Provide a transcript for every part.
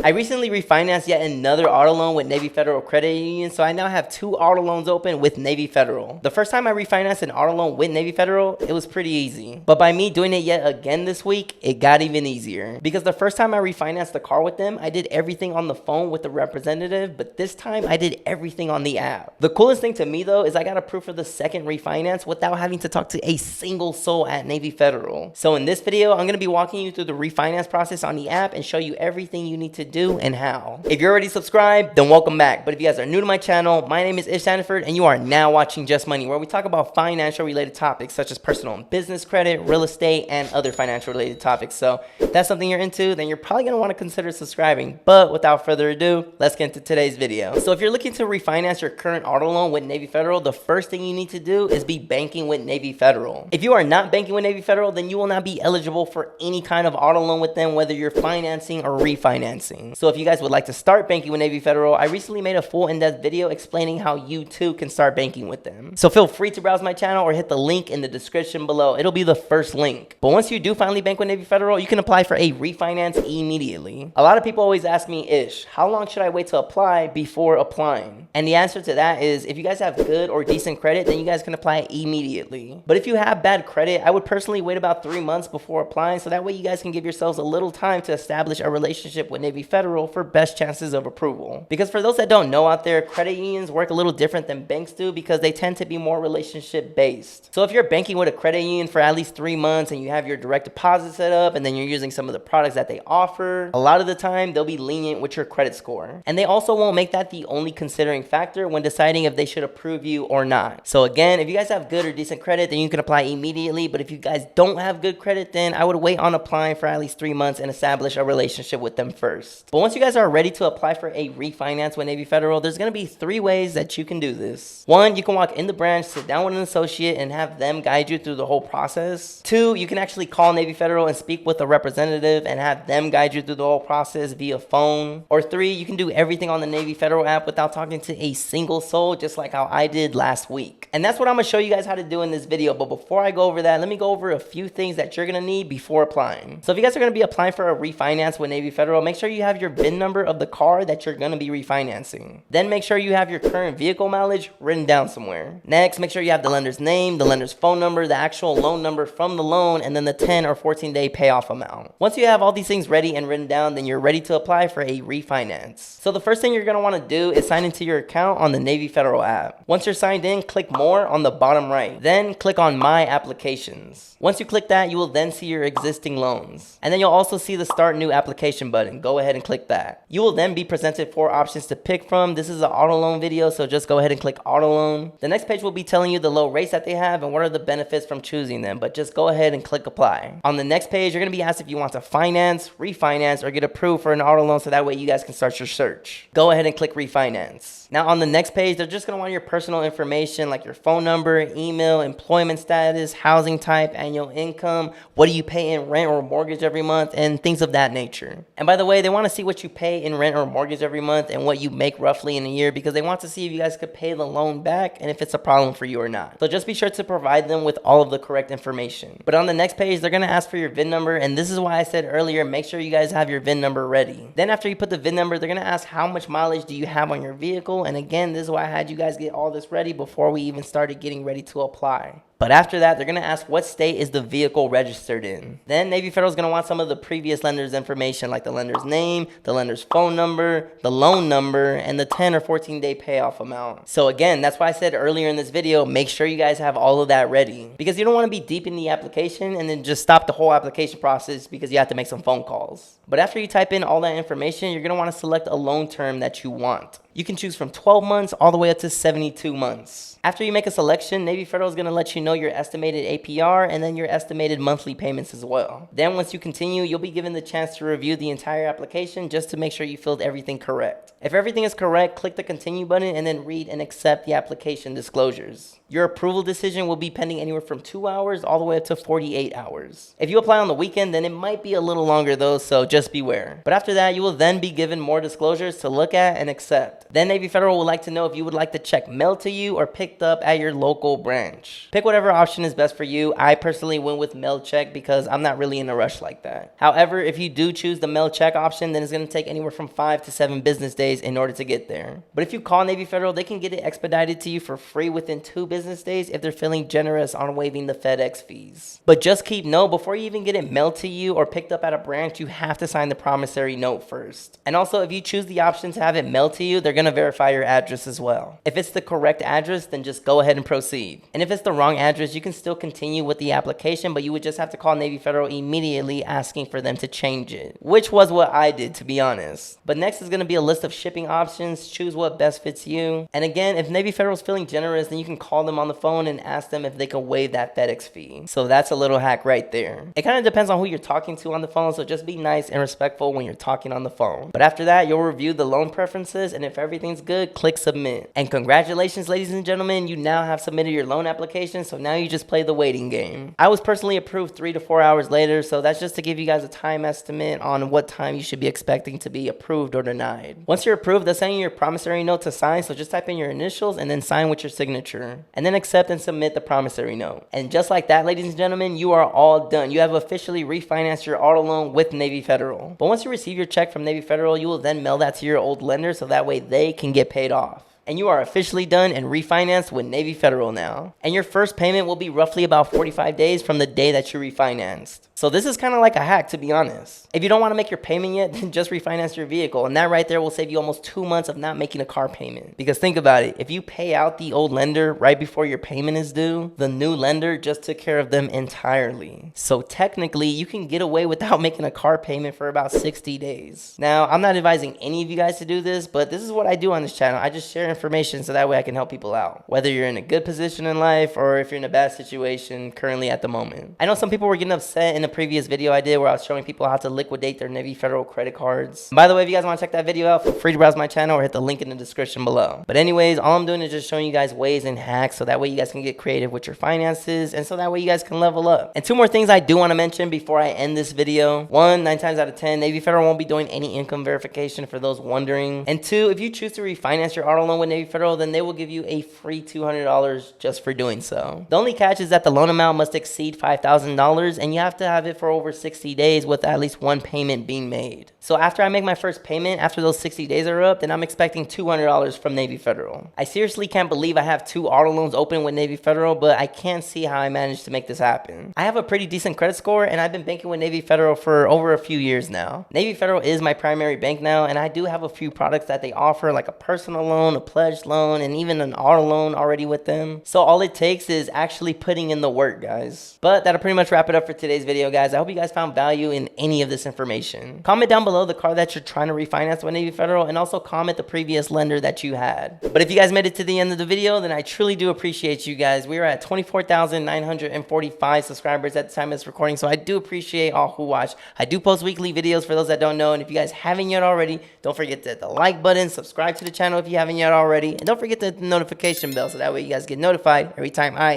I recently refinanced yet another auto loan with Navy Federal Credit Union, so I now have 2 auto loans open with Navy Federal. The first time I refinanced an auto loan with Navy Federal, it was pretty easy. But by me doing it yet again this week, it got even easier. Because the first time I refinanced the car with them, I did everything on the phone with the representative, but this time I did everything on the app. The coolest thing to me though is I got approved for the second refinance without having to talk to a single soul at Navy Federal. So in this video, I'm going to be walking you through the refinance process on the app and show you everything you need to do and how. If you're already subscribed, then welcome back. But if you guys are new to my channel, my name is Ismael Sandiford and you are now watching Just Money, where we talk about financial related topics such as personal and business credit, real estate, and other financial related topics. So if that's something you're into, then you're probably going to want to consider subscribing. But without further ado, let's get into today's video. So if you're looking to refinance your current auto loan with Navy Federal, the first thing you need to do is be banking with Navy Federal. If you are not banking with Navy Federal, then you will not be eligible for any kind of auto loan with them, whether you're financing or refinancing. So if you guys would like to start banking with Navy Federal, I recently made a full in-depth video explaining how you too can start banking with them. So feel free to browse my channel or hit the link in the description below. It'll be the first link. But once you do finally bank with Navy Federal, you can apply for a refinance immediately. A lot of people always ask me, Ish, how long should I wait to apply before applying? And the answer to that is, if you guys have good or decent credit, then you guys can apply immediately. But if you have bad credit, I would personally wait about 3 months before applying, so that way you guys can give yourselves a little time to establish a relationship with Navy Federal for best chances of approval. Because for those that don't know out there, credit unions work a little different than banks do because they tend to be more relationship based. So if you're banking with a credit union for at least 3 months and you have your direct deposit set up and then you're using some of the products that they offer, a lot of the time they'll be lenient with your credit score. And they also won't make that the only considering factor when deciding if they should approve you or not. So again, if you guys have good or decent credit, then you can apply immediately. But if you guys don't have good credit, then I would wait on applying for at least 3 months and establish a relationship with them first. But once you guys are ready to apply for a refinance with Navy Federal, there's going to be 3 ways that you can do this. 1, you can walk in the branch, sit down with an associate and have them guide you through the whole process. 2, you can actually call Navy Federal and speak with a representative and have them guide you through the whole process via phone. Or 3, you can do everything on the Navy Federal app without talking to a single soul, just like how I did last week. And that's what I'm going to show you guys how to do in this video. But before I go over that, let me go over a few things that you're going to need before applying. So if you guys are going to be applying for a refinance with Navy Federal, make sure you have your VIN number of the car that you're going to be refinancing. Then make sure you have your current vehicle mileage written down somewhere. Next, make sure you have the lender's name, the lender's phone number, the actual loan number from the loan, and then the 10 or 14-day payoff amount. Once you have all these things ready and written down, then you're ready to apply for a refinance. So the first thing you're going to want to do is sign into your account on the Navy Federal app. Once you're signed in, click More on the bottom right. Then click on My Applications. Once you click that, you will then see your existing loans. And then you'll also see the Start New Application button. Go ahead and click that. You will then be presented 4 options to pick from. This is an auto loan video, so just go ahead and click auto loan. The next page will be telling you the low rates that they have and what are the benefits from choosing them, but just go ahead and click apply. On the next page, you're going to be asked if you want to finance, refinance, or get approved for an auto loan, so that way you guys can start your search. Go ahead and click refinance. Now on the next page, they're just going to want your personal information like your phone number, email, employment status, housing type, annual income, what do you pay in rent or mortgage every month, and things of that nature. And by the way, they want to see what you pay in rent or mortgage every month and what you make roughly in a year, because they want to see if you guys could pay the loan back and if it's a problem for you or not. So just be sure to provide them with all of the correct information. But on the next page, they're going to ask for your VIN number, and this is why I said earlier, make sure you guys have your VIN number ready. Then after you put the VIN number, they're going to ask how much mileage do you have on your vehicle, and again, this is why I had you guys get all this ready before we even started getting ready to apply. But after that, they're going to ask what state is the vehicle registered in. Then Navy Federal is going to want some of the previous lender's information like the lender's name, the lender's phone number, the loan number, and the 10 or 14-day payoff amount. So again, that's why I said earlier in this video, make sure you guys have all of that ready. Because you don't want to be deep in the application and then just stop the whole application process because you have to make some phone calls. But after you type in all that information, you're going to want to select a loan term that you want. You can choose from 12 months all the way up to 72 months. After you make a selection, Navy Federal is going to let you know your estimated APR and then your estimated monthly payments as well. Then once you continue, you'll be given the chance to review the entire application just to make sure you filled everything correct. If everything is correct, click the continue button and then read and accept the application disclosures. Your approval decision will be pending anywhere from 2 hours all the way up to 48 hours. If you apply on the weekend, then it might be a little longer though, so just beware. But after that, you will then be given more disclosures to look at and accept. accept. Then Navy Federal would like to know if you would like the check mailed to you or picked up at your local branch. Pick whatever option is best for you. I personally went with mail check because I'm not really in a rush like that. However, if you do choose the mail check option, then it's going to take anywhere from 5 to 7 business days in order to get there. But if you call Navy Federal, they can get it expedited to you for free within 2 business days if they're feeling generous on waiving the FedEx fees. But just keep note, before you even get it mailed to you or picked up at a branch, you have to sign the promissory note first. And also, if you choose the option to have it mailed to you, they're going to verify your address as well. If it's the correct address, then just go ahead and proceed. And if it's the wrong address, you can still continue with the application, but you would just have to call Navy Federal immediately asking for them to change it, which was what I did, to be honest. But next is going to be a list of shipping options. Choose what best fits you. And again, if Navy Federal is feeling generous, then you can call them on the phone and ask them if they can waive that FedEx fee. So that's a little hack right there. It kind of depends on who you're talking to on the phone, so just be nice and respectful when you're talking on the phone. But after that, you'll review the loan preferences, and if everything's good, click submit. And congratulations, ladies and gentlemen, you now have submitted your loan application, so now you just play the waiting game. I was personally approved 3 to 4 hours later, so that's just to give you guys a time estimate on what time you should be expecting to be approved or denied. Once you're approved, they'll send you your promissory note to sign, so just type in your initials and then sign with your signature. And then accept and submit the promissory note. And just like that, ladies and gentlemen, you are all done. You have officially refinanced your auto loan with Navy Federal. But once you receive your check from Navy Federal, you will then mail that to your old lender so that way they can get paid off. And you are officially done and refinanced with Navy Federal now. And your first payment will be roughly about 45 days from the day that you refinanced. So this is kind of like a hack, to be honest. If you don't want to make your payment yet, then just refinance your vehicle. And that right there will save you almost 2 months of not making a car payment. Because think about it, if you pay out the old lender right before your payment is due, the new lender just took care of them entirely. So technically, you can get away without making a car payment for about 60 days. Now, I'm not advising any of you guys to do this, but this is what I do on this channel. I just share information so that way I can help people out. Whether you're in a good position in life or if you're in a bad situation currently at the moment. I know some people were getting upset in a previous video I did where I was showing people how to liquidate their Navy Federal credit cards. By the way, if you guys want to check that video out, feel free to browse my channel or hit the link in the description below. But anyways, all I'm doing is just showing you guys ways and hacks so that way you guys can get creative with your finances and so that way you guys can level up. And 2 more things I do want to mention before I end this video. 1, 9 times out of 10, Navy Federal won't be doing any income verification for those wondering. And 2, if you choose to refinance your auto loan with Navy Federal, then they will give you a free $200 just for doing so. The only catch is that the loan amount must exceed $5,000 and you have to have it for over 60 days with at least 1 payment being made. So after I make my first payment, after those 60 days are up, then I'm expecting $200 from Navy Federal. I seriously can't believe I have 2 auto loans open with Navy Federal, but I can't see how I managed to make this happen. I have a pretty decent credit score and I've been banking with Navy Federal for over a few years now. Navy Federal is my primary bank now, and I do have a few products that they offer, like a personal loan, a pledged loan, and even an auto loan already with them. So all it takes is actually putting in the work, guys. But that'll pretty much wrap it up for today's video, guys. I hope you guys found value in any of this information. Comment down below the car that you're trying to refinance with Navy Federal, and also comment the previous lender that you had. But if you guys made it to the end of the video, then I truly do appreciate you guys. We are at 24,945 subscribers at the time of this recording, so I do appreciate all who watch. I do post weekly videos for those that don't know, and if you guys haven't yet already, don't forget to hit the like button, subscribe to the channel if you haven't yet already, and don't forget to hit the notification bell so that way you guys get notified every time I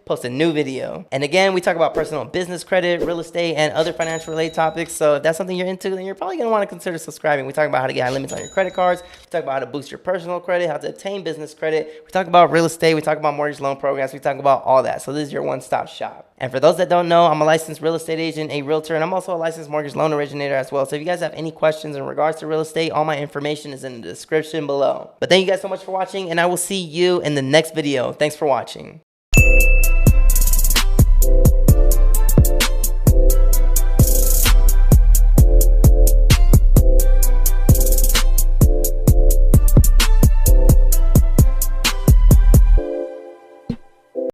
post a new video. And again, we talk about personal and business credit, real estate, and other financial related topics. So if that's something you're into, then you're probably going to want to consider subscribing. We talk about how to get high limits on your credit cards. We talk about how to boost your personal credit, how to attain business credit. We talk about real estate. We talk about mortgage loan programs. We talk about all that. So this is your one-stop shop. And for those that don't know, I'm a licensed real estate agent, a realtor, and I'm also a licensed mortgage loan originator as well. So if you guys have any questions in regards to real estate, all my information is in the description below. But thank you guys so much for watching, and I will see you in the next video. Thanks for watching.